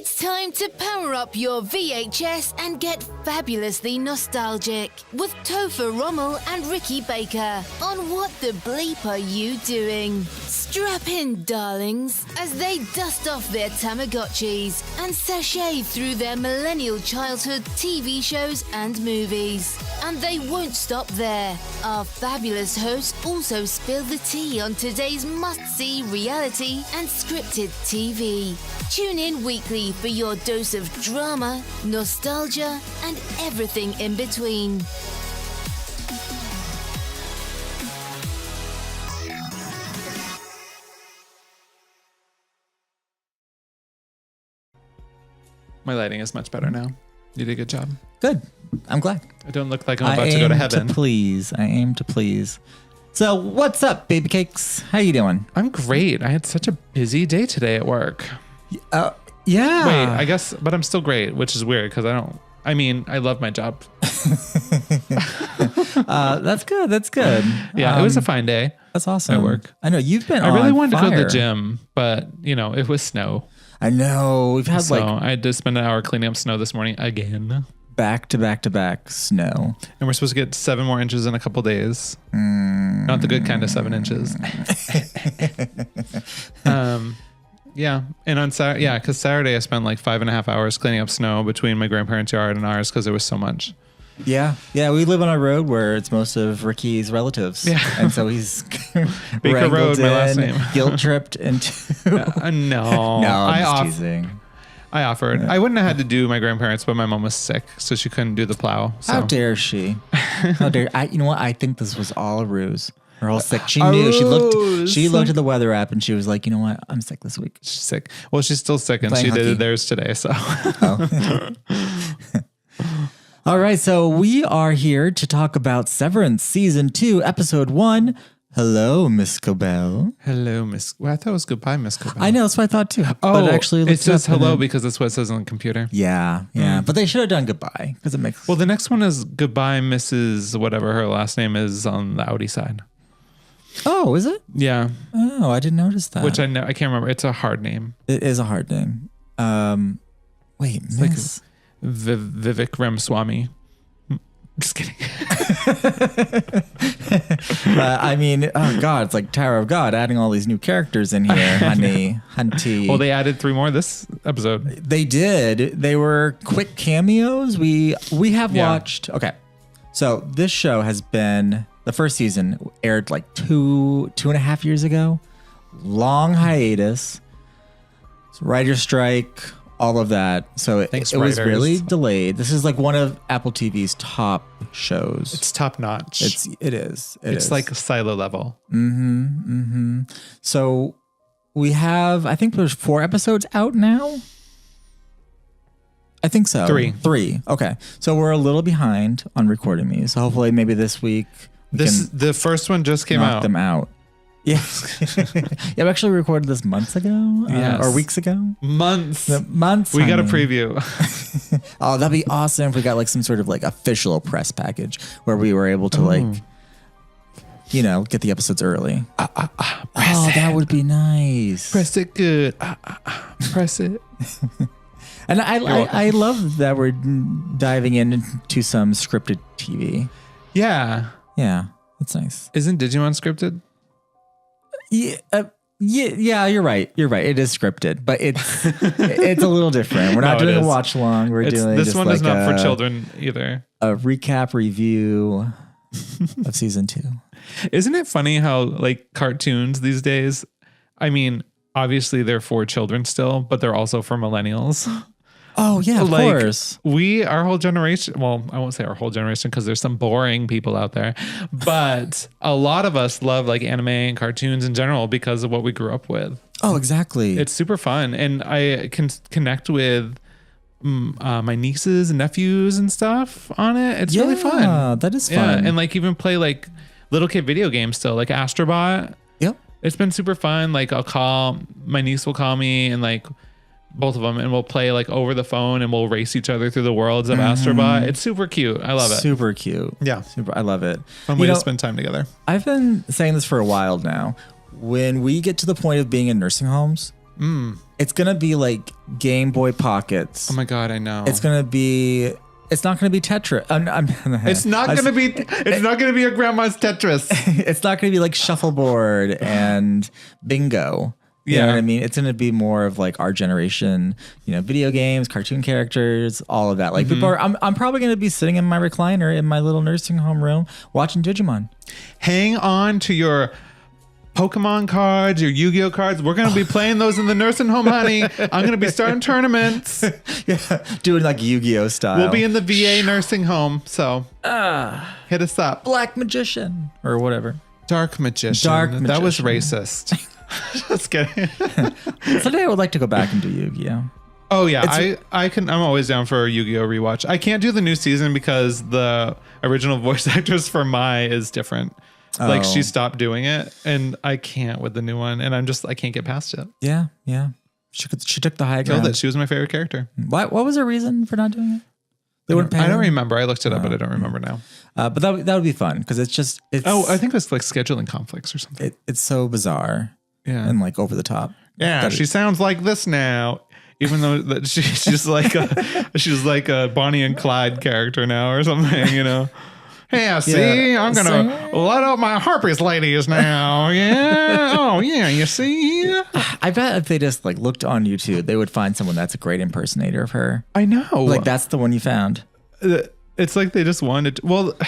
It's time to power up your VHS and get fabulously nostalgic with Topher Rommel and Ricky Baker on What the Bleep Are You Doing? Strap in, darlings, as they dust off their Tamagotchis and sashay through their millennial childhood TV shows and movies. And they won't stop there. Our fabulous hosts also spill the tea on today's must-see reality and scripted TV. Tune in weekly for your dose of drama, nostalgia, and everything in between. My lighting is much better now. You did a good job. Good. I'm glad. I don't look like I'm about to go to heaven. I aim to please. So what's up, baby cakes? How you doing? I'm great. I had such a busy day today at work. Yeah. Wait, I guess, but I'm still great, which is weird because I love my job. That's good. That's good. Yeah, it was a fine day. That's awesome. At work. I know you've been. I really on wanted fire. to go to the gym, but it was snow. I know we've had So I had to spend an hour cleaning up snow this morning again. back to back to back snow. And we're supposed to get 7 more inches in a couple days. Not the good kind of 7 inches. Yeah. And on Saturday, because Saturday I spent like 5.5 hours cleaning up snow between my grandparents' yard and ours because there was so much. Yeah. We live on a road where it's most of Ricky's relatives. Yeah. And so he's Baker Road, my last name. Guilt tripped into. No. No, I'm just teasing. I offered. I wouldn't have had to do my grandparents, but my mom was sick, so she couldn't do the plow. So. How dare she? How dare you know what? I think this was all a ruse. Her whole sick. She knew. She looked at the weather app and she was like, you know what? I'm sick this week. She's sick. Well, she's still sick, and she did theirs today. So. All right. So we are here to talk about Severance Season 2, Episode 1. Hello, Miss Cobel. Hello, Miss. Well, I thought it was goodbye, Miss Cobel. I know. That's what I thought too. Oh, but actually it says hello because that's what it says on the computer. Yeah. But they should have done goodbye because it makes. Well, the next one is goodbye, Mrs. Whatever her last name is on the Audi side. Oh, is it? Yeah. Oh, I didn't notice that. Which I can't remember. It's a hard name. It is a hard name. Wait, it's Miss. like Vivek Ramaswamy. Just kidding. I mean, oh God, it's like Tower of God, adding all these new characters in here, honey, hunty. Well, they added 3 more this episode. They did. They were quick cameos. We have watched. Okay, so this show has been, the first season aired like 2.5 years ago. Long hiatus, writer strike, all of that. So it was really delayed. This is like one of Apple TV's top shows. It's top notch. It is. It's like Silo level. So we have, I think there's 4 episodes out now. I think so. 3. Okay. So we're a little behind on recording these. So hopefully maybe this week the first one just came out. Knock them out. Yeah. Yeah, we actually recorded this months ago. Yes. Or weeks ago. Months. We got a preview. Oh, that'd be awesome if we got like some sort of like official press package where we were able to like, get the episodes early. That would be nice. Press it good. Press it. And I love that we're diving into some scripted TV. Yeah. Yeah, it's nice. Isn't Digimon scripted? Yeah, you're right. It is scripted, but it's a little different. We're not doing a watch along. We're doing this just one like is not for children either. A recap review of season 2. Isn't it funny how like cartoons these days? I mean, obviously they're for children still, but they're also for millennials. Oh yeah, of course. Our whole generation, well, I won't say our whole generation because there's some boring people out there, but a lot of us love like anime and cartoons in general because of what we grew up with. Oh, exactly. It's super fun. And I can connect with my nieces and nephews and stuff on it. It's really fun. That is fun. Yeah, and like even play like little kid video games still, like Astrobot. Yep. It's been super fun. Like my niece will call me and like both of them, and we'll play like over the phone and we'll race each other through the worlds of Astrobot. It's super cute. I love it. Super cute. Yeah. I love it. Fun way to spend time together. I've been saying this for a while now. When we get to the point of being in nursing homes, It's gonna be like Game Boy Pockets. Oh my God, I know. It's not gonna be Tetris. It's not gonna be. It's not gonna be a grandma's Tetris. It's not gonna be like shuffleboard and bingo. You know what I mean? It's gonna be more of like our generation, video games, cartoon characters, all of that. Like people are. I'm probably gonna be sitting in my recliner in my little nursing home room watching Digimon. Hang on to your Pokemon cards, your Yu-Gi-Oh cards. We're going to be playing those in the nursing home, honey. I'm going to be starting tournaments. Yeah, doing like Yu-Gi-Oh style. We'll be in the VA nursing home, so hit us up. Black Magician or whatever. Dark Magician. That was racist. Just kidding. Someday I would like to go back and do Yu-Gi-Oh. Oh yeah, I'm always down for a Yu-Gi-Oh rewatch. I can't do the new season because the original voice actress for Mai is different. Like she stopped doing it, and I can't with the new one, and I can't get past it. Yeah. She took the high ground. Killed it. She was my favorite character. What was her reason for not doing it? I don't remember. I looked it up, but I don't remember now. But that would be fun because it's. I think it's like scheduling conflicts or something. It's so bizarre. Yeah, and like over the top. Yeah, she sounds like this now. Even though that she's just like a Bonnie and Clyde character now or something, Yeah, see, I'm going to let out my harpies ladies now. Yeah. Oh, yeah, you see? I bet if they just like looked on YouTube, they would find someone that's a great impersonator of her. I know. Like that's the one you found. It's like they just wanted to, well,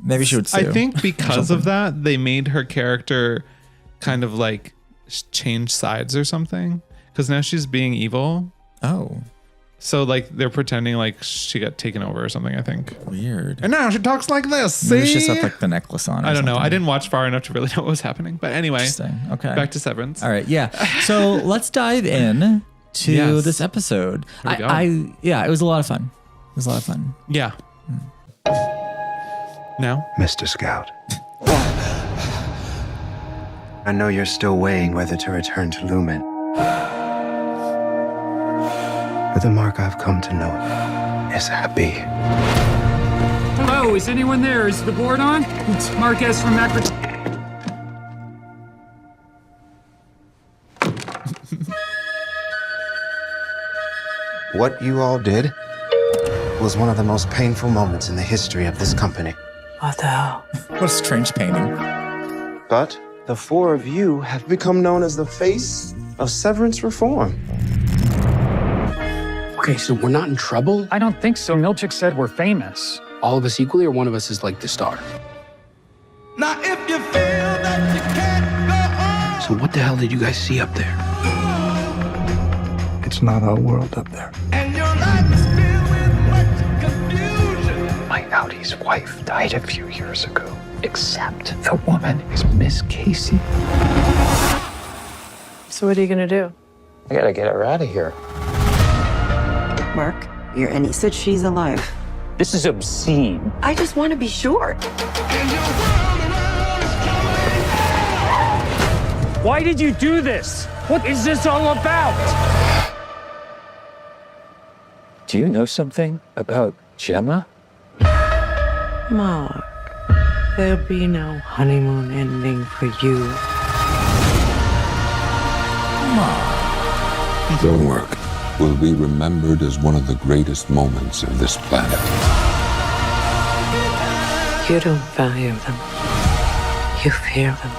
maybe she would sue. I think because of that, they made her character kind of like change sides or something. Because now she's being evil. Oh. So like they're pretending like she got taken over or something, I think. Weird. And now she talks like this. See? Maybe she just had like the necklace on. I don't know. I didn't watch far enough to really know what was happening. But anyway. Interesting. Okay. Back to Severance. All right. Yeah. So let's dive in to this episode. It was a lot of fun. Yeah. Now? Mr. Scout. I know you're still weighing whether to return to Lumen. But the Mark I've come to know is happy. Hello, is anyone there? Is the board on? It's Marquez from Macro. What you all did was one of the most painful moments in the history of this company. What the hell? What a strange painting. But the four of you have become known as the face of Severance reform. Okay, so we're not in trouble? I don't think so. Milchick said we're famous. All of us equally, or one of us is like the star? Now if you feel that you can't go on. So what the hell did you guys see up there? It's not our world up there. And your life is filled with much confusion. My Audi's wife died a few years ago. Except the woman is Miss Casey. So what are you gonna do? I gotta get her out of here. Mark, your Annie said she's alive. This is obscene. I just want to be sure. Why did you do this? What is this all about? Do you know something about Gemma? Mark, there'll be no honeymoon ending for you. Their work will be remembered as one of the greatest moments of this planet. You don't value them. You fear them.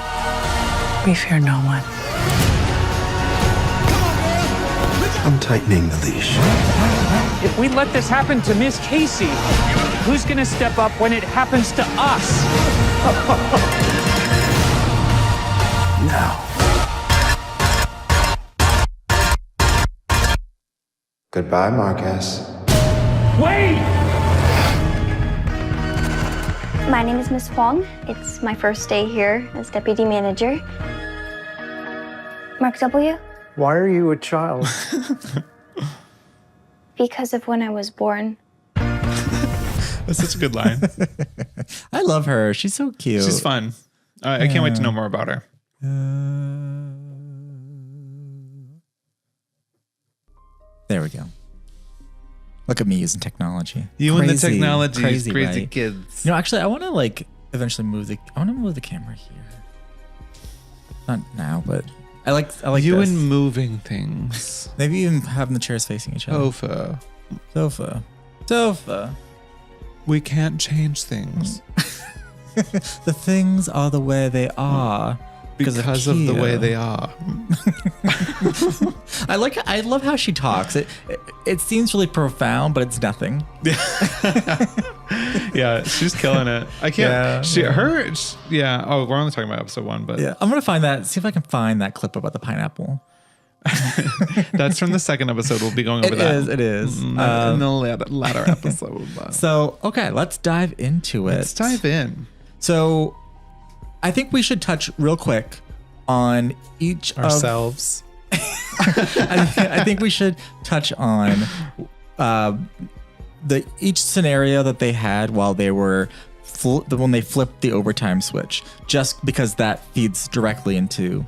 We fear no one. I'm tightening the leash. If we let this happen to Miss Casey, who's gonna step up when it happens to us? Now. Goodbye, Marquez. Wait! My name is Miss Huang. It's my first day here as deputy manager. Mark W. Why are you a child? Because of when I was born. That's such a good line. I love her. She's so cute. She's fun. I can't wait to know more about her. There we go. Look at me using technology. You and the technology, crazy right? Kids. Actually, I want to eventually move the camera here. Not now, but I like you this. and moving things. Maybe even having the chairs facing each other. Sofa. We can't change things The things are the way they are because of the way they are. I love how she talks. It seems really profound, but it's nothing. Yeah, she's killing it. I can't. Oh, we're only talking about episode 1, but Yeah, I'm gonna find that. See if I can find that clip about the pineapple. that's from the second episode. We'll be going over that. It is. In the latter episode. So, okay, let's dive into it. Let's dive in. So, I think we should touch real quick on each Ourselves. I think we should touch on each scenario that they had while they were when they flipped the overtime switch, just because that feeds directly into,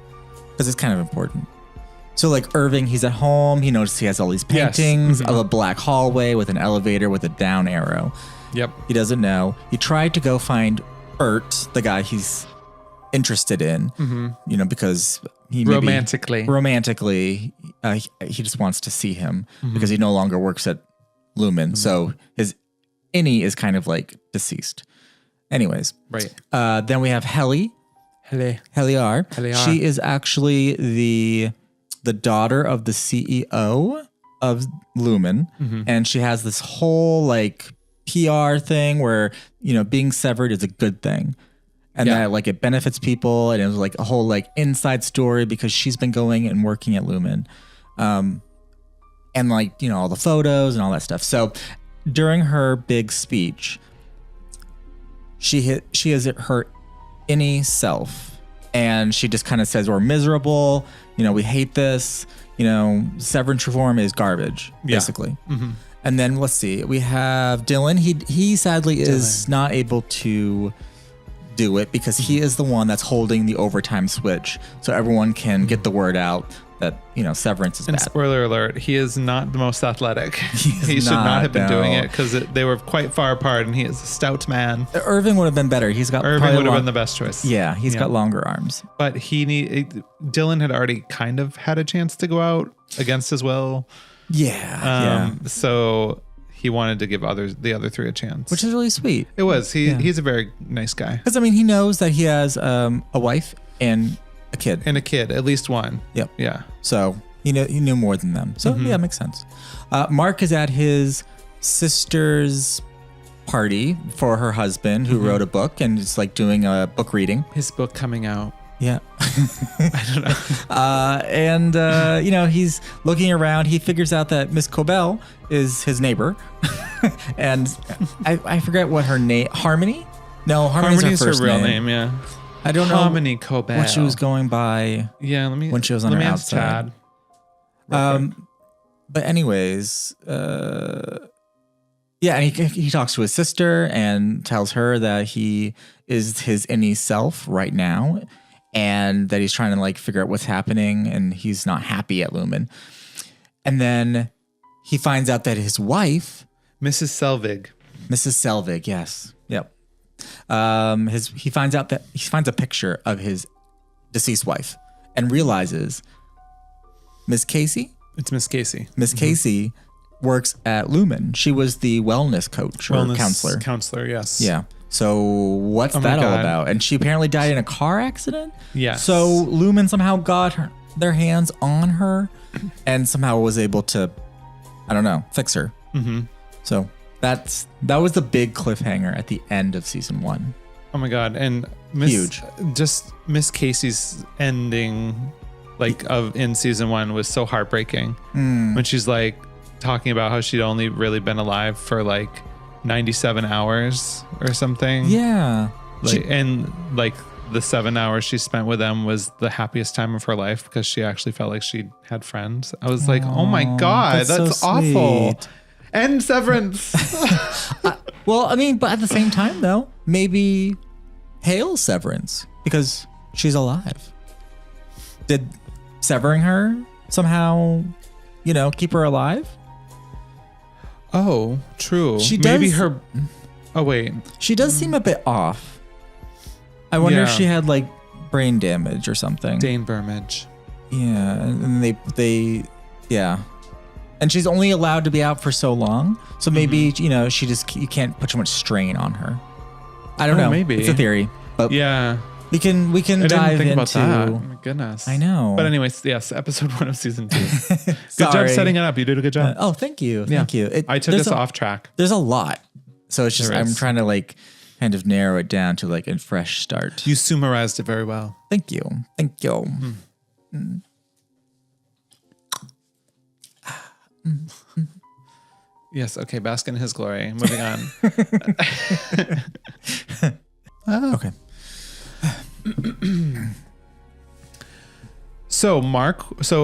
because it's kind of important. So like Irving, he's at home. He notices he has all these paintings of a black hallway with an elevator with a down arrow. Yep. He doesn't know. He tried to go find Bert, the guy he's interested in, because he romantically, he just wants to see him because he no longer works at Lumen. So his innie is kind of like deceased. Anyways. Right. Then we have Heliar. She is actually the daughter of the CEO of Lumen. And she has this whole like PR thing where, being severed is a good thing. And that like it benefits people. And it was like a whole like inside story because she's been going and working at Lumen. And like, all the photos and all that stuff. So during her big speech, she is her innie self. And she just kind of says, we're miserable. We hate this. Severance reform is garbage, basically. And then let's see. We have Dylan. He sadly is not able to do it because he is the one that's holding the overtime switch. So everyone can get the word out that, Severance is bad. And spoiler alert, he is not the most athletic. He should not have been doing it because they were quite far apart and he is a stout man. Irving would have been better. Irving would have been the best choice. Yeah, he's got longer arms. But Dylan had already kind of had a chance to go out against his will. So he wanted to give the other three a chance. Which is really sweet. It was. He's a very nice guy. Because, he knows that he has a wife and a kid. At least one. Yep. Yeah. So he knew more than them. So yeah, makes sense. Mark is at his sister's party for her husband who wrote a book and it's like doing a book reading. His book coming out. Yeah. I don't know. And he's looking around. He figures out that Miss Cobel is his neighbor. And I forget what her name, Harmony? No, Harmony's her real name. Yeah. I don't know Harmony Cobel. what she was going by. Yeah, when she was on her outside. But anyways, and he talks to his sister and tells her that he is his innie self right now and that he's trying to like figure out what's happening and he's not happy at Lumen. And then he finds out that his wife, Mrs. Selvig, yes. Yep. He finds a picture of his deceased wife and realizes Miss Casey. It's Miss Casey. Miss Casey works at Lumen. She was the wellness coach or counselor. Counselor, yes. Yeah. So what's that all about? And she apparently died in a car accident. Yes. So Lumen somehow got their hands on her and somehow was able to, fix her. So that was the big cliffhanger at the end of season 1. Oh my God. And Miss Casey's ending in season 1 was so heartbreaking when she's like talking about how she'd only really been alive for like 97 hours or something. Yeah. The 7 hours she spent with them was the happiest time of her life because she actually felt like she had friends. I was like, oh my God, that's so awful. sweet. And Severance. But at the same time though, maybe hail Severance because she's alive. Did severing her somehow, keep her alive? Oh, true. She Maybe does, her. Oh wait. She does seem a bit off. I wonder if she had like brain damage or something. Dane Burmage. Yeah, and they yeah. And she's only allowed to be out for so long. So maybe, you know, you can't put too much strain on her. I don't know. Maybe. It's a theory. But yeah. We can I dive didn't think into about that. Oh my goodness. I know. But anyways, yes, episode 1 of season 2. Good job setting it up. You did a good job. Oh, thank you. Thank you. I took us off track. There's a lot. So it's just There I'm is. trying to like kind of narrow it down to like a fresh start. You summarized it very well. Thank you. Thank you. Yes, okay, bask in his glory. Moving on. Okay. So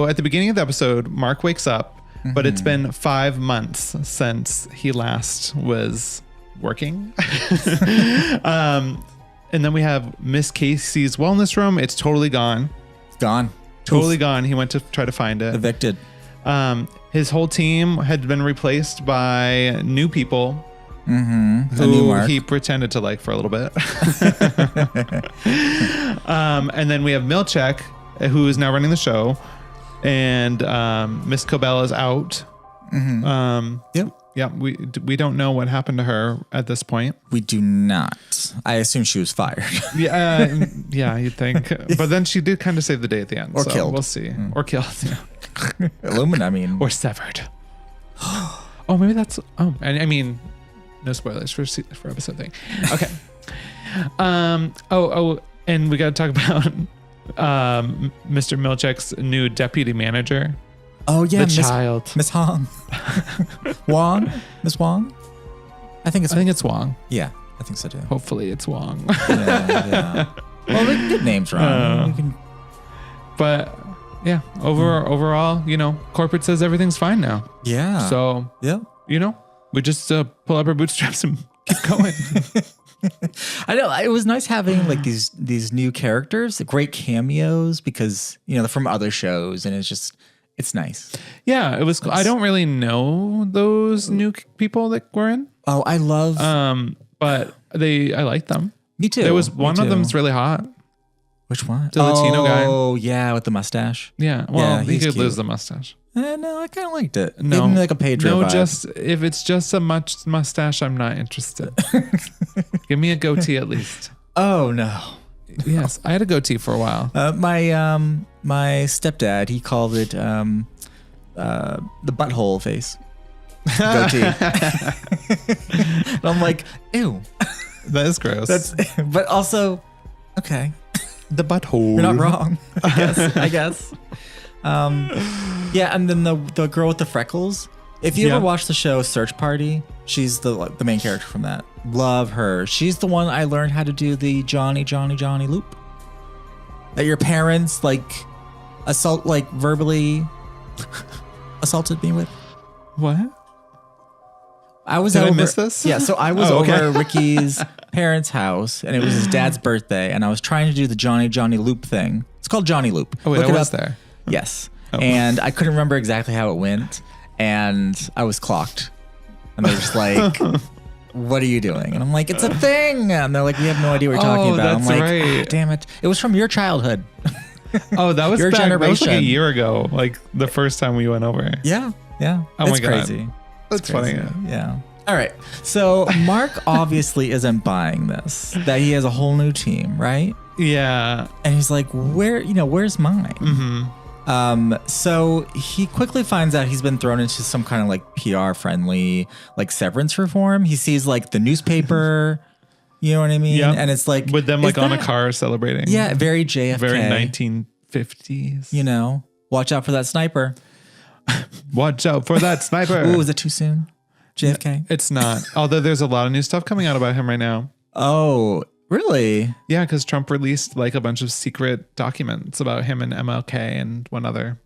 at the beginning of the episode, Mark wakes up, but it's been 5 months since he last was working. And then we have Miss Casey's wellness room. It's totally gone. Gone. Totally gone. He went to try to find it. Evicted. His whole team had been replaced by new people Who he pretended to like for a little bit. And then we have Milchek, who is now running the show, and Miss Cobel is out. Yep. Yeah, we don't know what happened to her at this point. We do not. I assume she was fired. Yeah, you'd think. But then she did kind of save the day at the end. Or killed. We'll see. Or killed. Yeah. Illumina, I mean. Or severed. Oh, maybe that's. Oh, I mean, no spoilers for episode 3. Okay. And we got to talk about Mr. Milchek's new deputy manager. Oh yeah, the child. Miss Hong. Wong? Miss Wong? I think it's Wong. Yeah, I think so too. Hopefully it's Wong. Yeah. Well, they get names wrong. But yeah, overall, you know, corporate says everything's fine now. Yeah. So, yeah, you know, we just pull up our bootstraps and keep going. I know it was nice having like these new characters, great cameos, because you know they're from other shows, and it's nice. Yeah, it was. I don't really know those new people that were in. Oh, I love. But I like them. Me too. There was one of them's really hot. Which one? The Latino guy. Oh yeah, with the mustache. Yeah. Well, he could cute. lose the mustache. No, I kind of liked it. No, Gave me like a Pedro no, vibe. just if it's just a mustache, I'm not interested. Give me a goatee at least. Oh no. Yes, I had a goatee for a while. My stepdad, he called it the butthole face goatee. And I'm like, ew. That is gross. But also, okay. The butthole. You're not wrong. I guess. Yeah, and then the girl with the freckles. If you ever watch the show Search Party, she's the main character from that. Love her. She's the one I learned how to do the Johnny loop. That your parents verbally assaulted me with. What? Did I miss this? Yeah, so I was over Ricky's parents' house, and it was his dad's birthday, and I was trying to do the Johnny loop thing. It's called Johnny Loop. Oh wait, Look I it was up. there. Yes. And I couldn't remember exactly how it went, and I was clocked. And they're just like, what are you doing? And I'm like, it's a thing. And they're like, we have no idea what you're talking about. That's I'm like, right. damn it. It was from your childhood. Oh, that was your generation. That was like a generation. year ago, like the first time we went over. Yeah. Oh it's my God. crazy. That's crazy. funny. Yeah. All right. So Mark obviously isn't buying this, that he has a whole new team, right? Yeah. And he's like, where's mine? Mm-hmm. So he quickly finds out he's been thrown into some kind of like PR friendly, like severance reform. He sees like the newspaper, you know what I mean? Yep. And it's like with them like on a car celebrating. Yeah, very JFK. Very 1950s. You know, watch out for that sniper. Watch out for that sniper. Ooh, is it too soon? JFK? It's not. Although there's a lot of new stuff coming out about him right now. Oh, really? Yeah, because Trump released like a bunch of secret documents about him and MLK and one other.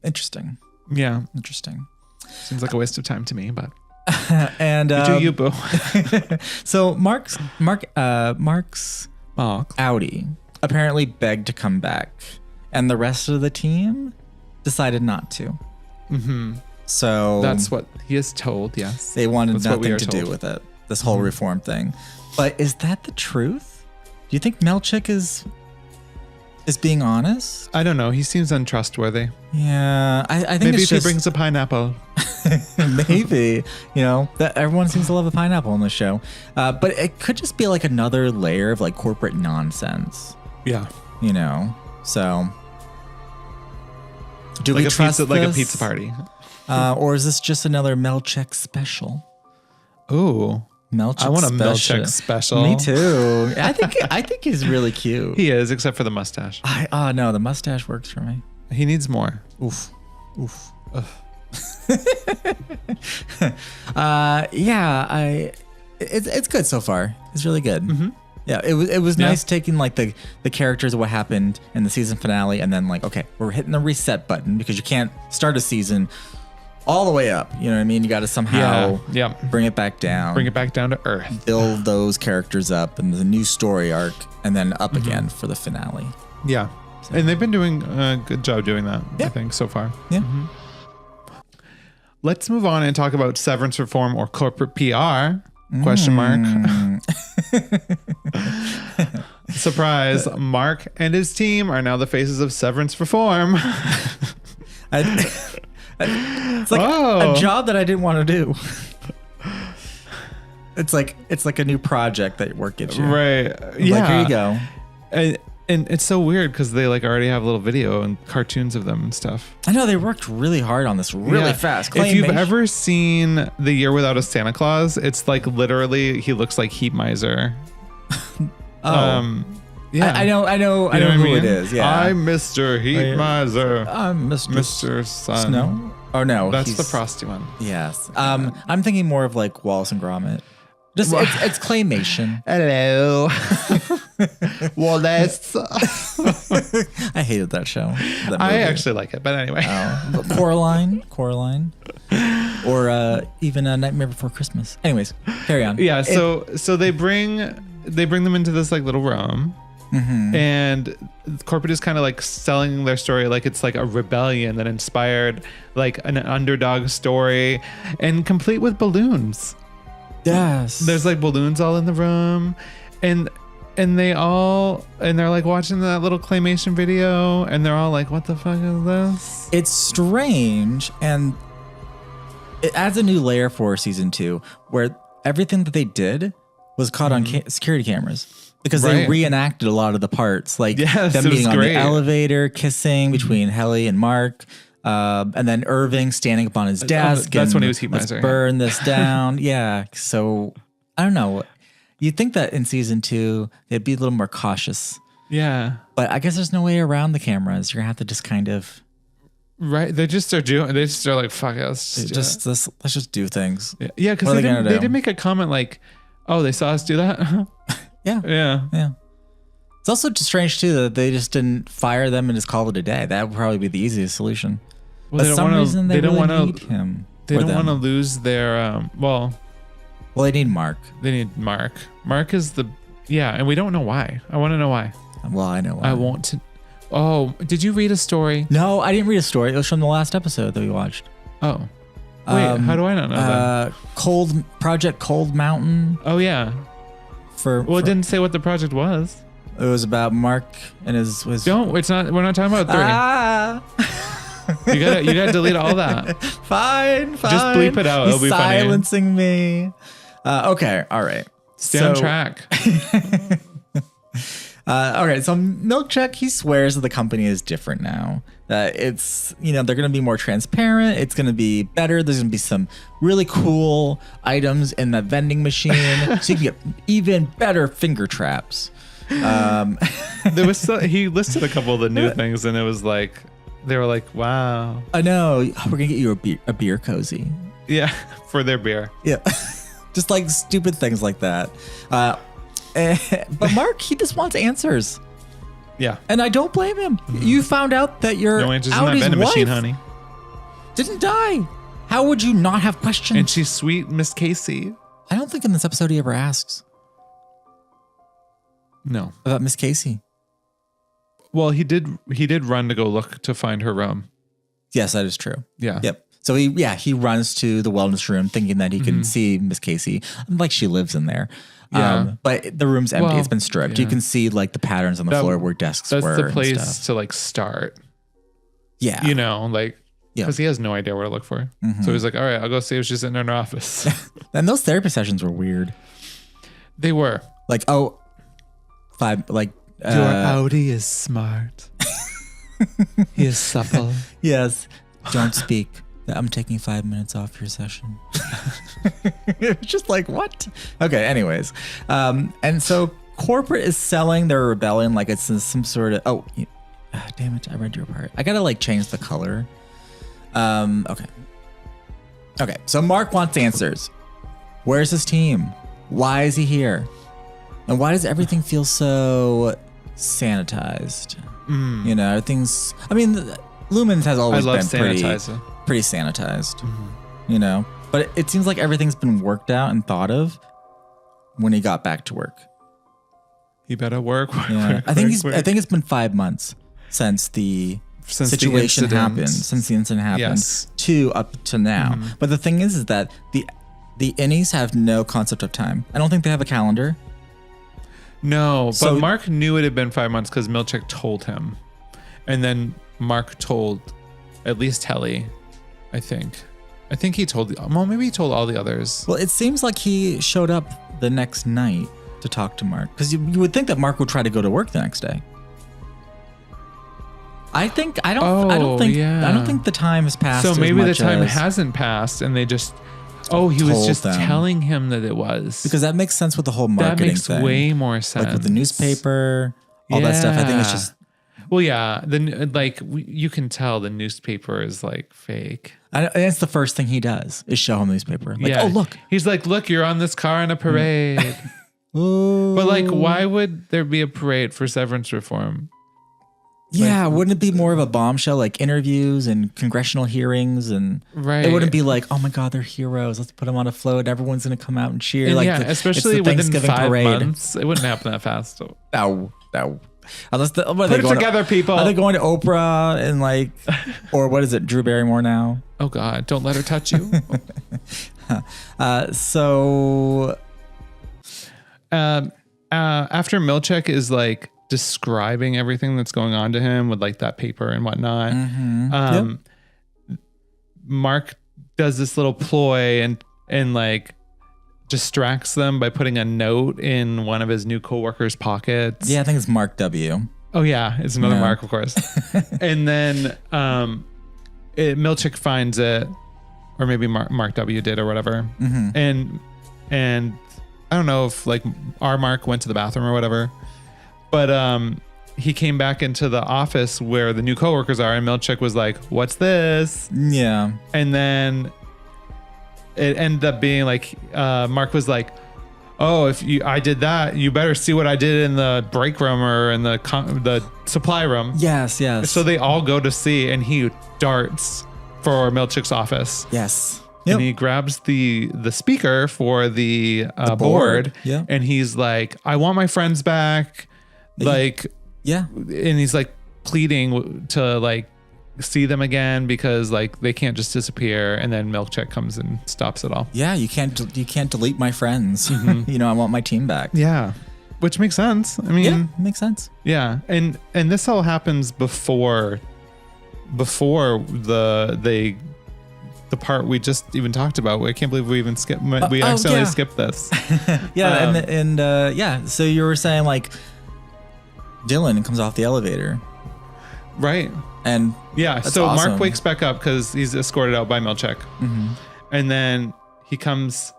Interesting. Yeah. Interesting. Seems like a waste of time to me, but and you do you, boo. So Mark's Audi apparently begged to come back, and the rest of the team decided not to. Mm-hmm. So that's what he is told. Yes, they wanted that's nothing to do with it. This whole reform thing. But is that the truth? Do you think Melchik is is being honest. I don't know. He seems untrustworthy. Yeah, I think Maybe it's if just, he brings a pineapple. maybe, that everyone seems to love a pineapple on the show. But it could just be like another layer of like corporate nonsense. Yeah. So do like we trust like a this? pizza party? Or is this just another Melchek special? Ooh. Melchek I want a special. Melchek special. Me too. I think he's really cute. He is, except for the mustache. No, the mustache works for me. He needs more. Oof. It's good so far. It's really good. Mm-hmm. Yeah, it was nice taking like the characters of what happened in the season finale and then like, okay, we're hitting the reset button because you can't start a season all the way up. You know what I mean? You got to somehow bring it back down. Bring it back down to earth. Build those characters up and the new story arc and then up again for the finale. Yeah. So. And they've been doing a good job doing that, I think, so far. Yeah. Mm-hmm. Let's move on and talk about severance reform or corporate PR. Question mark. Surprise. Mark and his team are now the faces of severance reform. It's like a job that I didn't want to do. It's like a new project that work gives you. Right. Yeah. Like, here you go. And it's so weird because they like already have a little video and cartoons of them and stuff. I know they worked really hard on this really fast. If you've ever seen The Year Without a Santa Claus, it's like literally he looks like Heat Miser. Yeah, I know who it is. Yeah, I'm Mr. Heat Miser. I'm Mr. Sun. Snow. Oh no, that's the Frosty one. Yes. I'm thinking more of like Wallace and Gromit. Just it's claymation. Hello, Wallace. I hated that show. I actually like it, but anyway. But Coraline, or even A Nightmare Before Christmas. Anyways, carry on. Yeah. So they bring them into this like little room. Mm-hmm. And corporate is kind of like selling their story like it's like a rebellion that inspired like an underdog story and complete with balloons. Yes. There's like balloons all in the room and they're like watching that little claymation video and they're all like, what the fuck is this? It's strange and it adds a new layer for season 2 where everything that they did was caught on security cameras. Because they reenacted a lot of the parts, like them being on the elevator, kissing between Helly and Mark, and then Irving standing up on his desk. That's when he was Heat Miser. Let's burn this down. Yeah. So I don't know. You'd think that in season 2 they'd be a little more cautious. Yeah. But I guess there's no way around the cameras. You're gonna have to just kind of. Right. They just are like, fuck it. Let's just do things. Yeah. Because they did make a comment like, oh, they saw us do that. Yeah. It's also strange too that they just didn't fire them and just call it a day. That would probably be the easiest solution. Well, for some reason, they don't want to need him. They don't want to lose their Well, they need Mark. They need Mark. Mark is and we don't know why. I want to know why. Well, I know why. I want to. Oh, did you read a story? No, I didn't read a story. It was from the last episode that we watched. Oh. Wait, how do I not know that? Project Cold Mountain. Oh yeah. It didn't say what the project was. It was about Mark and his. It's not. We're not talking about 3. You gotta delete all that. Fine. Just bleep it out. It'll be funny. Silencing me. Okay. All right. Stay on track. Okay, so Milkcheck, he swears that the company is different now. It's, they're going to be more transparent. It's going to be better. There's going to be some really cool items in that vending machine. So you can get even better finger traps. He listed a couple of the new things and it was like, they were like, wow. I know. We're going to get you a beer cozy. Yeah, for their beer. Yeah. Just like stupid things like that. But Mark, he just wants answers. Yeah. And I don't blame him. Mm-hmm. You found out that your no answers in that vending machine, honey. Didn't die. How would you not have questions? And she's sweet Miss Casey. I don't think in this episode he ever asks. No. About Miss Casey. Well, he did run to go look to find her room. Yes, that is true. Yeah. Yep. So he runs to the wellness room thinking that he can see Miss Casey, like she lives in there. Yeah. But the room's empty. Well, It's been stripped. yeah. You can see like the patterns on the floor where desks were. That's the and place stuff. to like start. Yeah. You know, like, Yeah. because he has no idea where to look for. So he's like, all right, I'll go see if she's in her office. And those therapy sessions were weird. They were. Like, oh, 5, like, Your Audi is smart. He is supple. yes. Don't speak. I'm taking 5 minutes off your session. It's just like, what? Okay, anyways. And so corporate is selling their rebellion like it's some sort of, damn it, I read your part. I gotta like change the color. Okay. Okay, so Mark wants answers. Where's his team? Why is he here? And why does everything feel so sanitized? You know, everything's, I mean, Lumens has always been pretty sanitized, you know, but it seems like everything's been worked out and thought of when he got back to work. He better work. Yeah. I think it's been 5 months since the situation happened, since the incident happened, to up to now. But the thing is that the innies have no concept of time. I don't think they have a calendar. No, So- but Mark knew it had been 5 months because Milchick told him. And then Mark told at least Helly, I think. I think he told, well, maybe he told all the others. Well, it seems like he showed up the next night to talk to Mark, because you would think that Mark would try to go to work the next day. I don't think the time has passed. So as maybe the much time as hasn't passed and they just, he was told just them. telling him that it was. Because that makes sense with the whole marketing That makes thing. way more sense. Like with the newspaper, all that stuff. I think it's just, well, yeah, you can tell the newspaper is like fake. and it's the first thing he does is show him the newspaper. Like, oh, look. He's like, look, you're on this car in a parade. But like, why would there be a parade for severance reform? Yeah, wouldn't it be more of a bombshell, like interviews and congressional hearings, and it wouldn't be like, oh my God, they're heroes. Let's put them on a float. Everyone's gonna come out and cheer. And like, yeah, especially it's the within Thanksgiving 5 parade. months, it wouldn't happen that fast. No. Unless put it together, people. Are they going to Oprah and like, or what is it, Drew Barrymore now? Oh God, don't let her touch you. After Milchick is like describing everything that's going on to him with like that paper and whatnot, Mark does this little ploy and like distracts them by putting a note in one of his new coworkers' pockets. Yeah, I think it's Mark W. Oh yeah, it's another Mark, of course. And then Milchick finds it, or maybe Mark W did or whatever. And I don't know if like our Mark went to the bathroom or whatever, but he came back into the office where the new coworkers are, and Milchick was like, "What's this?" Yeah. And then it ended up being like Mark was like, "Oh, I did that, you better see what I did in the break room or in the supply room." Yes. So they all go to see, and he darts for Milchick's office. Yes. And he grabs the speaker for the board. Yeah. And he's like, "I want my friends back." Like, yeah. And he's like pleading to like see them again because like they can't just disappear. And then Milchick comes and stops it all. Yeah, you can't delete my friends. You know, I want my team back. Yeah, which makes sense. I mean, yeah, makes sense. Yeah, and this all happens before the part we just even talked about. I can't believe we even skipped. We accidentally skipped this. Yeah, so you were saying like Dylan comes off the elevator, right? And yeah, so awesome. Mark wakes back up because he's escorted out by Milchick, and then he comes.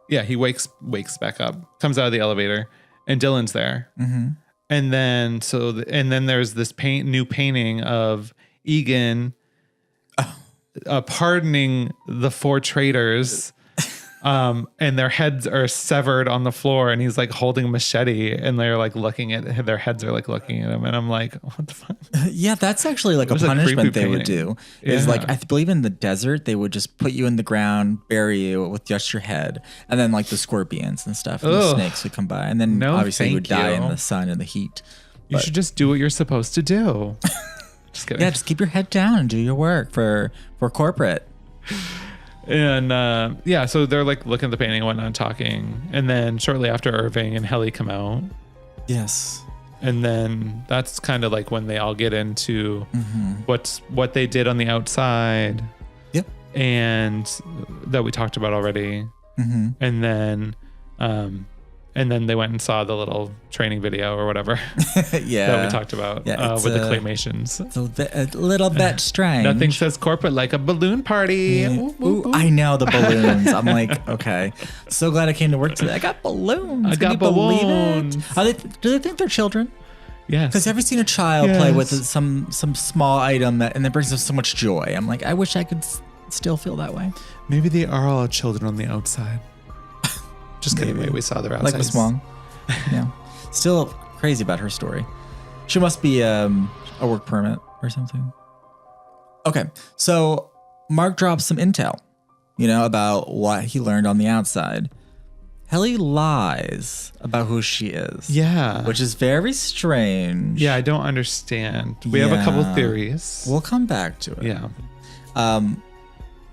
Yeah, he wakes back up, comes out of the elevator, and Dylan's there. And then then there's this new painting of Egan. Pardoning the 4 traitors, and their heads are severed on the floor, and he's like holding a machete, and they're like looking at their heads are like looking at him, and I'm like, what the fuck? Yeah, that's actually like a punishment they would do. Is like, I believe in the desert they would just put you in the ground, bury you with just your head, and then like the scorpions and stuff, and the snakes would come by, and then obviously you would die in the sun and the heat. You should just do what you're supposed to do. Just kidding. Yeah, just keep your head down and do your work for corporate. And so they're like looking at the painting and whatnot, talking. And then shortly after, Irving and Helly come out. Yes. And then that's kind of like when they all get into what they did on the outside. Yep. And that we talked about already. And then they went and saw the little training video or whatever that we talked about with the claymations. It's a little bit strange. Nothing says corporate like a balloon party. Yeah. Ooh, I know the balloons. I'm like, okay. So glad I came to work today. I got balloons. I got balloons. Do they think they're children? Yes. Because have you seen a child play with some small item and that brings them so much joy? I'm like, I wish I could still feel that way. Maybe they are all children on the outside. Just kidding. Maybe we saw their outside. Like Miss Wong. Yeah. Still crazy about her story. She must be a work permit or something. Okay. So Mark drops some intel, about what he learned on the outside. Helly lies about who she is. Yeah. Which is very strange. Yeah, I don't understand. We have a couple theories. We'll come back to it. Yeah.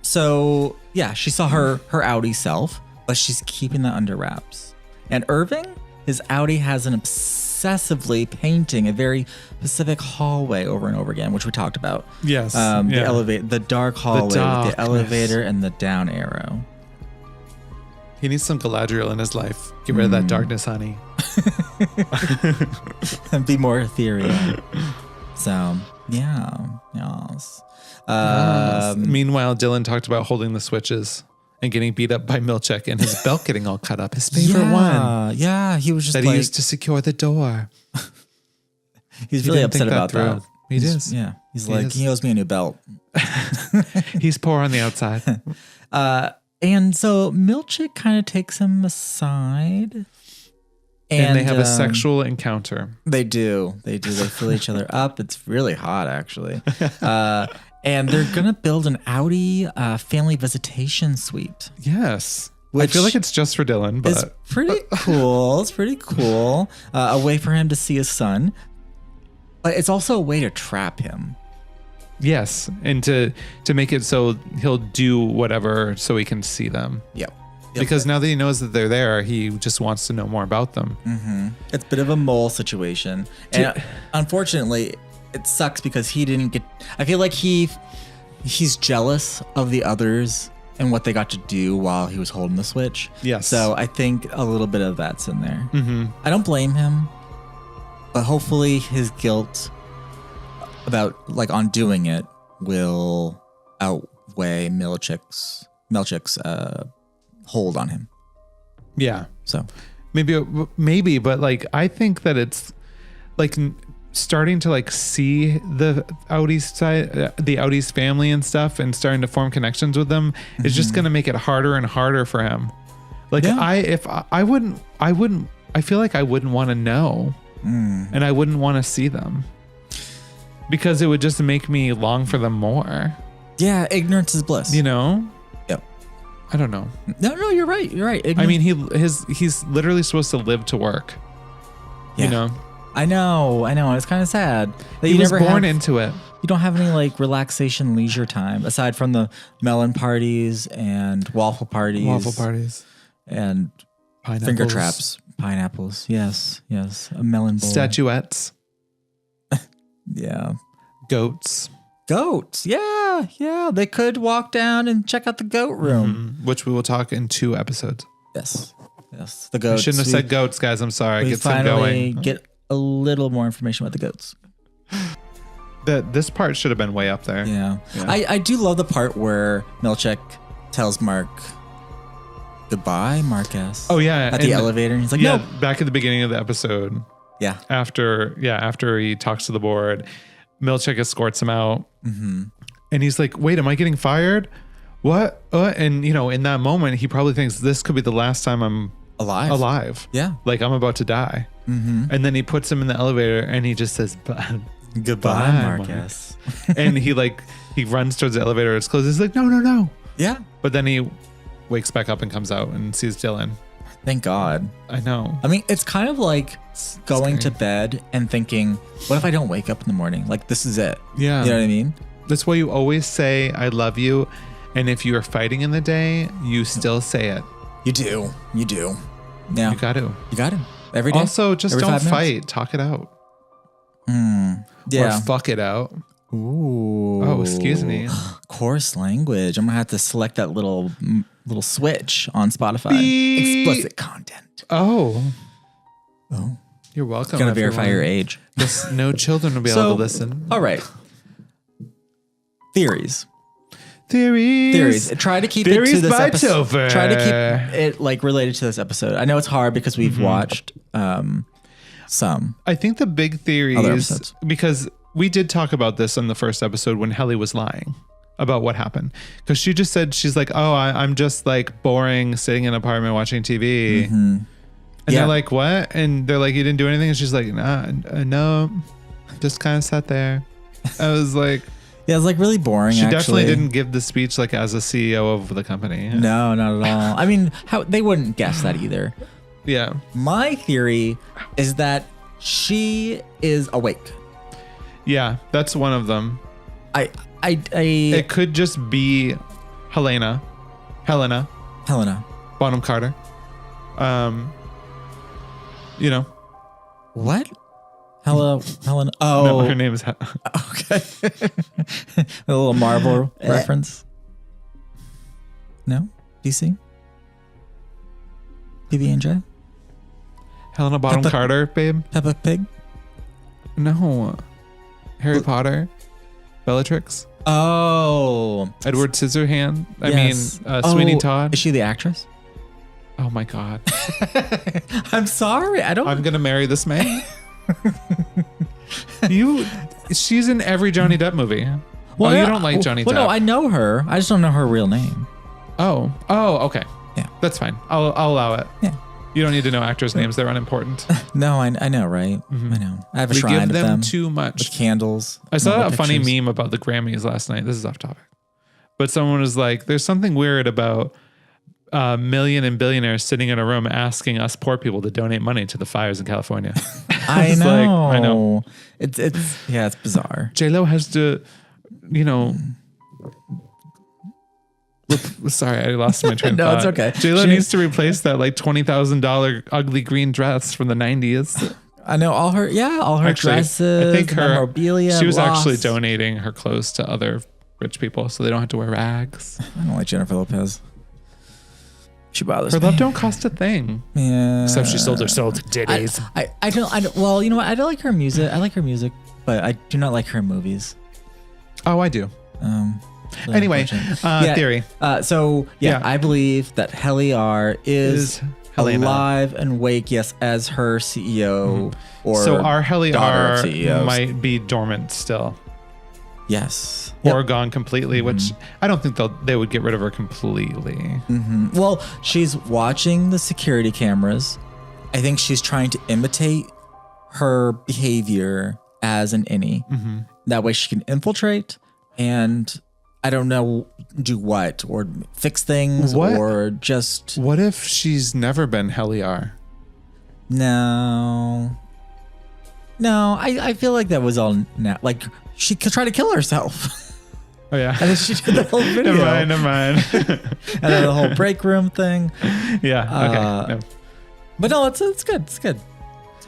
So yeah, she saw her outie self, but she's keeping that under wraps. And Irving, his outie has an obsessively painting a very specific hallway over and over again, which we talked about. Yes. The dark hallway with the elevator and the down arrow. He needs some Galadriel in his life. Get rid of that darkness, honey. And be more ethereal. So, yeah. Yes. Meanwhile, Dylan talked about holding the switches and getting beat up by Milchek and his belt getting all cut up. His favorite one. Yeah, he was just that he used to secure the door. He's really upset about that. He is. Yeah. He's like, he owes me a new belt. He's poor on the outside. And so Milchek kind of takes him aside. And they have a sexual encounter. They do. They fill each other up. It's really hot, actually. And they're going to build an Audi family visitation suite. Yes. I feel like it's just for Dylan, but it's pretty cool. It's pretty cool. A way for him to see his son. But it's also a way to trap him. Yes. And to make it so he'll do whatever so he can see them. Yep. Because now that he knows that they're there, he just wants to know more about them. Mm-hmm. It's a bit of a mole situation. And unfortunately, it sucks because he didn't get... I feel like he's jealous of the others and what they got to do while he was holding the switch. Yes. So I think a little bit of that's in there. Mm-hmm. I don't blame him, but hopefully his guilt about on doing it will outweigh Milchek's hold on him. Yeah. So maybe, but I think that it's starting to see the Audi's side, the Audi's family and stuff, and starting to form connections with them is just going to make it harder and harder for him. I feel like I wouldn't want to know, and I wouldn't want to see them because it would just make me long for them more. Yeah, ignorance is bliss. Yep. I don't know. No, you're right. You're right. I mean, he's literally supposed to live to work. Yeah. I know. It's kind of sad that he was born into it. You don't have any relaxation leisure time aside from the melon parties and waffle parties and pineapples. Finger traps, pineapples. Yes, a melon bowl. Statuettes. Yeah. Goats. Yeah. They could walk down and check out the goat room, which we will talk in 2 episodes. Yes. The goats. I shouldn't have said goats, guys. I'm sorry. We Get some going. Get a little more information about the goats. This part should have been way up there. Yeah. I do love the part where Milchek tells Mark goodbye, Marcus. Oh yeah, at the elevator. And he's like, no. Back at the beginning of the episode. Yeah. After he talks to the board, Milchek escorts him out, and he's like, "Wait, am I getting fired? What?" And in that moment, he probably thinks this could be the last time I'm alive. Yeah. I'm about to die. And then he puts him in the elevator, and he just says, "Goodbye, Marcus." And he runs towards the elevator. It's closed. He's like, "No." Yeah. But then he wakes back up and comes out and sees Dylan. Thank God. I know. I mean, it's kind of like going to bed and thinking, what if I don't wake up in the morning? This is it. Yeah. You know what I mean? That's why you always say, I love you. And if you are fighting in the day, you still say it. You do. Yeah. You got to. Every day. Also, just Every don't 5 minutes? fight. Talk it out. Yeah. Or fuck it out. Ooh. Oh, excuse me. Coarse language. I'm gonna have to select that little switch on Spotify. Beep. Explicit content. Oh. Oh. You're welcome. Gonna verify your everyone. age. Yes, no children will be able to listen. All right. Theories. Try to keep it Theories to this by episode. Topher. Try to keep it like related to this episode. I know it's hard because we've watched some. I think the big theory Other is episodes. because we did talk about this in the first episode when Helly was lying about what happened. Because she just said, she's like, oh, I'm just like boring sitting in an apartment watching TV. And they're like, what? And they're like, you didn't do anything? And she's like, no, just kind of sat there. I was like, yeah, it's like really boring. She actually. definitely didn't give the speech like as a CEO of the company. No, not at all. I mean, how they wouldn't guess that either. Yeah. My theory is that she is awake. Yeah, that's one of them. It could just be Helena, Bonham Carter. You know. What? Hello, Helen. Oh, No, her name is. Okay. A little Marvel reference. No, DC. PB&J. Helena Bonham Carter, babe. Peppa Pig. No. Harry Potter. Bellatrix. Oh. Edward Scissorhand. Yes. I mean, Sweeney Todd. Is she the actress? Oh my God. I'm sorry. I'm gonna marry this man. She's in every Johnny Depp movie. Well, you don't like Johnny Depp. Well, no, I know her. I just don't know her real name. Oh, okay. Yeah, that's fine. I'll allow it. Yeah, you don't need to know actors' names; they're unimportant. No, I know, right? I know. I have a shrine give to them too much with candles. I saw a pictures. funny meme about the Grammys last night. This is off topic, but someone was like, "There's something weird about million and billionaires sitting in a room asking us poor people to donate money to the fires in California." I know. I know. It's it's bizarre. J-Lo has to, sorry, I lost my train of No, thought. it's okay. J-Lo needs to replace that like $20,000 ugly green dress from the 90s. I know all her dresses. I think her memorabilia. she was lost. actually donating her clothes to other rich people so they don't have to wear rags. I don't like Jennifer Lopez. She bothers Her me. love don't cost a thing. Yeah. Except she sold her soul to titties. I don't. Well, you know what? I don't like her music. I like her music, but I do not like her movies. Oh, I do. Really Anyway, unfortunate. theory. So I believe that Heliar is Helena. alive and awake. Yes, as her CEO or So our daughter of Heliar CEOs. might be dormant still. Yes. Or gone completely, which I don't think they would get rid of her completely. Well, she's watching the security cameras. I think she's trying to imitate her behavior as an innie. That way she can infiltrate and I don't know, do what or fix things or just. What if she's never been Heliar? No, I feel like that was all like she could try to kill herself. Oh yeah, and then she did the whole video. Never mind. And then the whole break room thing. Yeah. Okay. No. But no, it's good. It's good.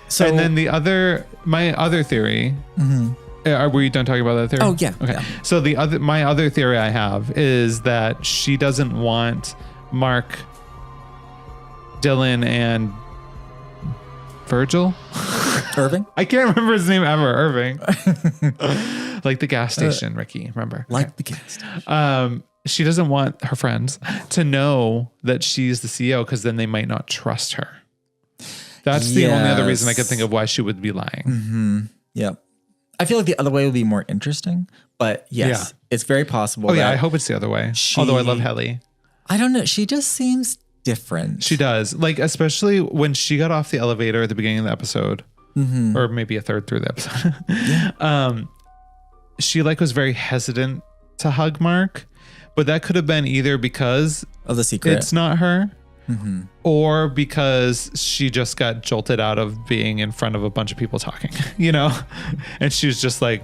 So and then my other theory. Were you done talking about that theory? Oh yeah. Okay. Yeah. So my other theory I have is that she doesn't want Mark, Dylan, and Virgil. Irving? I can't remember his name ever. Irving. Like the gas station, Ricky. Remember? Like the gas station. She doesn't want her friends to know that she's the CEO because then they might not trust her. That's the only other reason I could think of why she would be lying. Yep. I feel like the other way would be more interesting, but yes, it's very possible. Oh yeah, I hope it's the other way. Although I love Helly. I don't know. She just seems different. She does. Like, especially when she got off the elevator at the beginning of the episode, or maybe a third through the episode. She like was very hesitant to hug Mark, but that could have been either because of the secret. It's not her. Or because she just got jolted out of being in front of a bunch of people talking, and she was just like,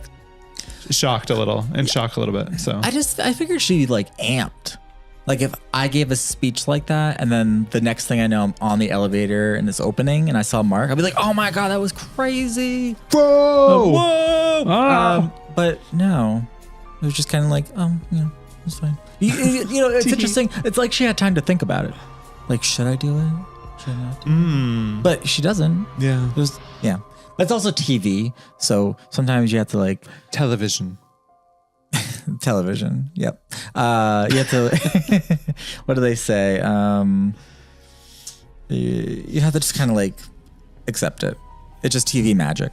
shocked a little bit. So I figured she'd like amped. Like if I gave a speech like that and then the next thing I know I'm on the elevator in this opening and I saw Mark, I'd be like, oh my God, that was crazy. Whoa. Whoa. Oh. But no, it was just kind of like, it's fine. You know, it's interesting. It's like she had time to think about it. Like, should I do it? Should I not do it? But she doesn't. Yeah. But it's also TV. So sometimes you have to like. Television. Yep. You have to. What do they say? You have to just kind of like accept it. It's just TV magic.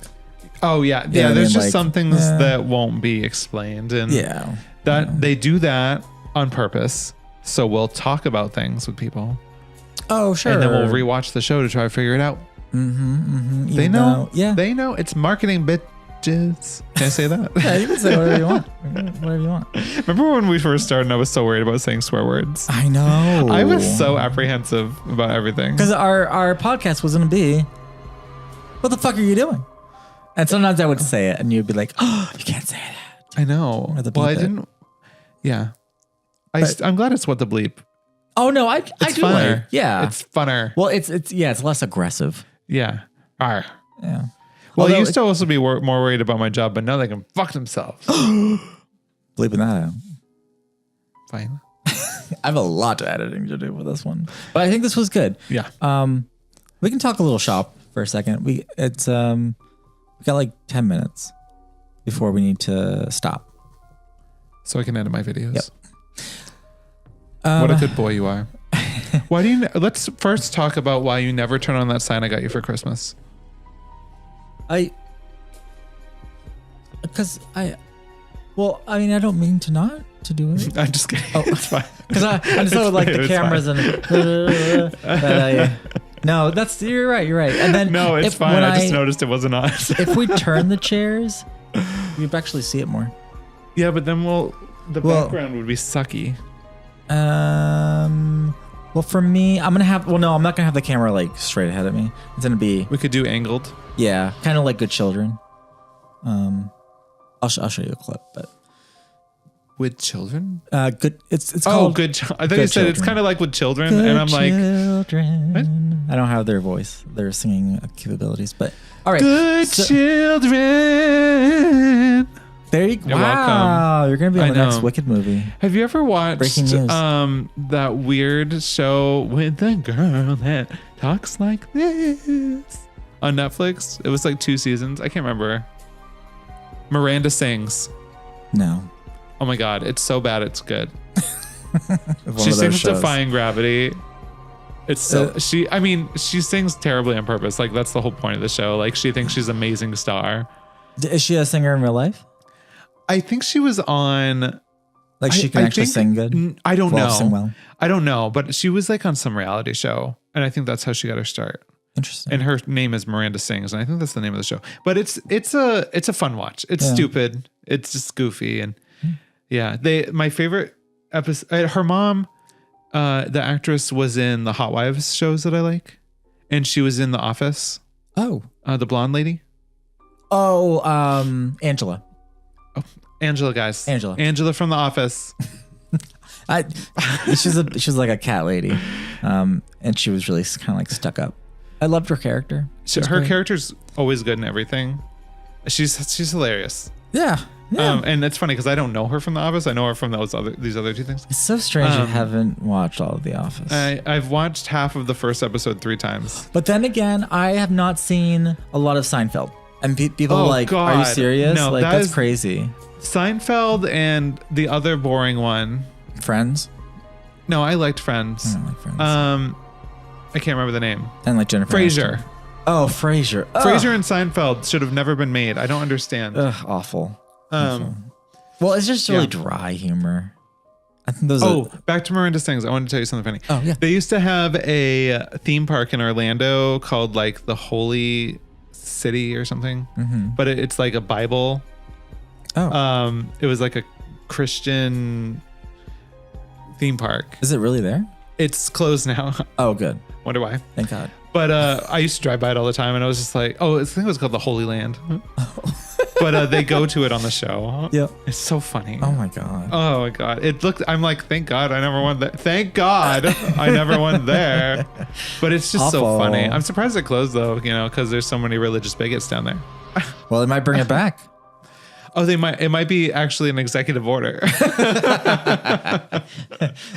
Oh yeah. Yeah, There's I mean, just like, some things that won't be explained, and that they do that on purpose. So we'll talk about things with people. Oh sure. And then we'll rewatch the show to try to figure it out. They know. They know. It's marketing, bitches. Can I say that? Yeah, you can say whatever you want. Whatever you want. Remember when we first started and I was so worried about saying swear words? I know. I was so apprehensive about everything. Because our podcast was going to be, what the fuck are you doing? And sometimes I would say it and you'd be like, oh, you can't say that. I know. Well, I didn't. Yeah. I'm glad it's what the bleep. Oh no, I do funner. like. Yeah. It's funner. Well, it's less aggressive. Yeah. Arr. Yeah. Well, I used to also be more worried about my job, but now they can fuck themselves. Bleeping that out. Fine. I have a lot of editing to do with this one, but I think this was good. Yeah. We can talk a little shop for a second. We got like 10 minutes before we need to stop. So I can edit my videos. Yep. What a good boy you are. Why do you? Let's first talk about why you never turn on that sign I got you for Christmas. Well, I mean, I don't mean to not to do it. I'm just kidding. Oh, it's fine. Because I just thought like the cameras and. No, you're right. And then no, it's fine. I just noticed it wasn't on. If we turn the chairs, you'd actually see it more. Yeah, but then the background would be sucky. Well, for me, I'm not gonna have the camera like straight ahead of me. It's gonna be. We could do angled. Yeah, kind of like Good Children. I'll show you a clip, but. With children? Good. It's called. Good. I thought you said it's kind of like with children, and I'm like, children. I don't have their voice, their singing capabilities, but all right. Good children. There you go. Wow, you're gonna be on the next Wicked movie. Have you ever watched Breaking News. That weird show with the girl that talks like this on Netflix? It was like 2 seasons. I can't remember. Miranda Sings. No. Oh my God, it's so bad it's good. She sings Defying Gravity. It's so she sings terribly on purpose. Like that's the whole point of the show. Like she thinks she's an amazing star. Is she a singer in real life? I think she was on. Like she can actually sing good. I don't know. Sing well. I don't know, but she was like on some reality show, and I think that's how she got her start. Interesting. And her name is Miranda Sings, and I think that's the name of the show. But it's a fun watch. It's stupid. It's just goofy, and yeah. My favorite episode. Her mom, the actress, was in the Hot Wives shows that I like, and she was in The Office. Oh, the blonde lady. Oh, Angela. Oh, Angela, guys. Angela from The Office. She's like a cat lady, and she was really kind of like stuck up. I loved her character. Her character's always good in everything. She's hilarious. Yeah. And it's funny because I don't know her from The Office. I know her from these other 2 things. It's so strange I haven't watched all of The Office. I've watched half of the first episode 3 times. But then again, I have not seen a lot of Seinfeld. And people are like, God. Are you serious? No, like that's crazy. Seinfeld and the other boring one. Friends? No, I liked Friends. I don't like Friends. I can't remember the name. And like Jennifer Frasier. Aniston. Oh, Frasier. Frasier and Seinfeld should have never been made. I don't understand. Awful. Well, it's just really dry humor. I think those back to Miranda Sings. I wanted to tell you something funny. Oh, yeah. They used to have a theme park in Orlando called like the Holy City or something. Mm-hmm. But it's like a Bible. Oh. It was like a Christian theme park. Is it really there? It's closed now. Oh, good. Wonder why. Thank God. But I used to drive by it all the time, and I was just like, I think it was called the Holy Land. But they go to it on the show. Yep. It's so funny. Oh my God. Oh my God. I'm like, thank God I never went there. Thank God I never went there. But it's just so Awful. funny. I'm surprised it closed though, because there's so many religious bigots down there. Well, they might bring it back. Oh, it might be actually an executive order.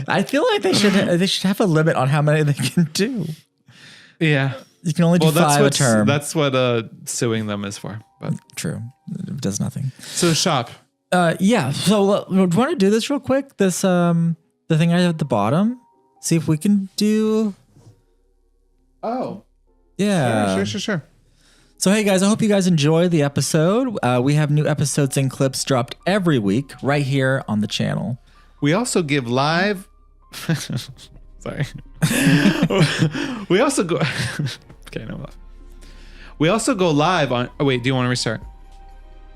I feel like they should have a limit on how many they can do. Yeah. You can only do 5 a term. That's what suing them is for. But true. It does nothing. So shop. Yeah. So do you want to do this real quick? This the thing I have at the bottom. See if we can do. Oh. Yeah. Sure. So hey guys, I hope you guys enjoyed the episode. We have new episodes and clips dropped every week right here on the channel. We also give live. Sorry. We also go. Okay, no. We also go live on. Oh wait, do you want to restart?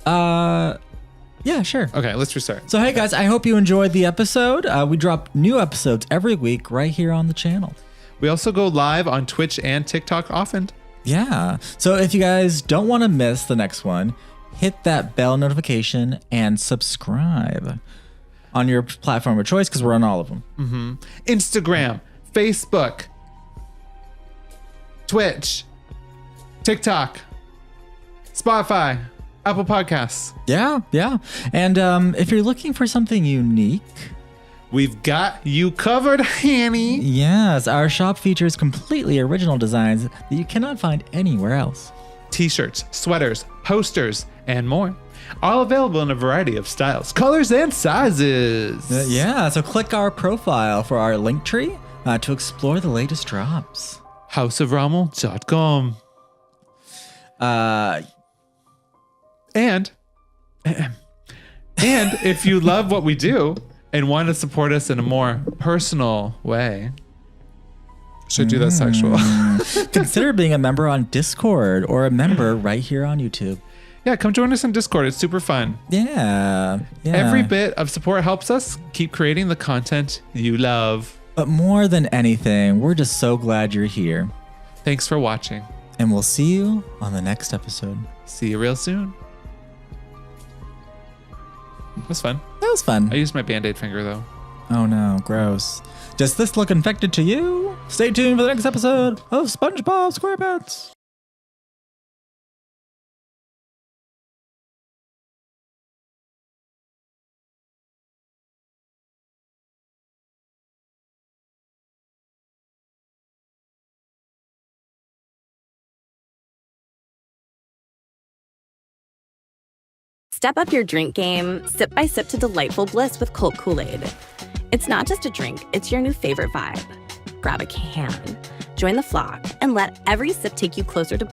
Yeah, sure. Okay, let's restart. So hey guys, I hope you enjoyed the episode. We drop new episodes every week right here on the channel. We also go live on Twitch and TikTok often. Yeah. So if you guys don't want to miss the next one, hit that bell notification and subscribe on your platform of choice because we're on all of them. Mm-hmm. Instagram, Facebook, Twitch, TikTok, Spotify, Apple Podcasts. Yeah. And if you're looking for something unique, we've got you covered, Hanny. Yes, our shop features completely original designs that you cannot find anywhere else. T-shirts, sweaters, posters, and more. All available in a variety of styles, colors, and sizes. Yeah, so click our profile for our link tree to explore the latest drops. houseofrommel.com. And if you love what we do and want to support us in a more personal way, should do that sexual. Consider being a member on Discord or a member right here on YouTube. Yeah, come join us on Discord. It's super fun. Yeah. Every bit of support helps us keep creating the content you love. But more than anything, we're just so glad you're here. Thanks for watching. And we'll see you on the next episode. See you real soon. That was fun. That was fun. I used my Band-Aid finger though. Oh no, gross. Does this look infected to you? Stay tuned for the next episode of SpongeBob SquarePants. Step up your drink game, sip by sip to delightful bliss with Colt Kool-Aid. It's not just a drink, it's your new favorite vibe. Grab a can, join the flock, and let every sip take you closer to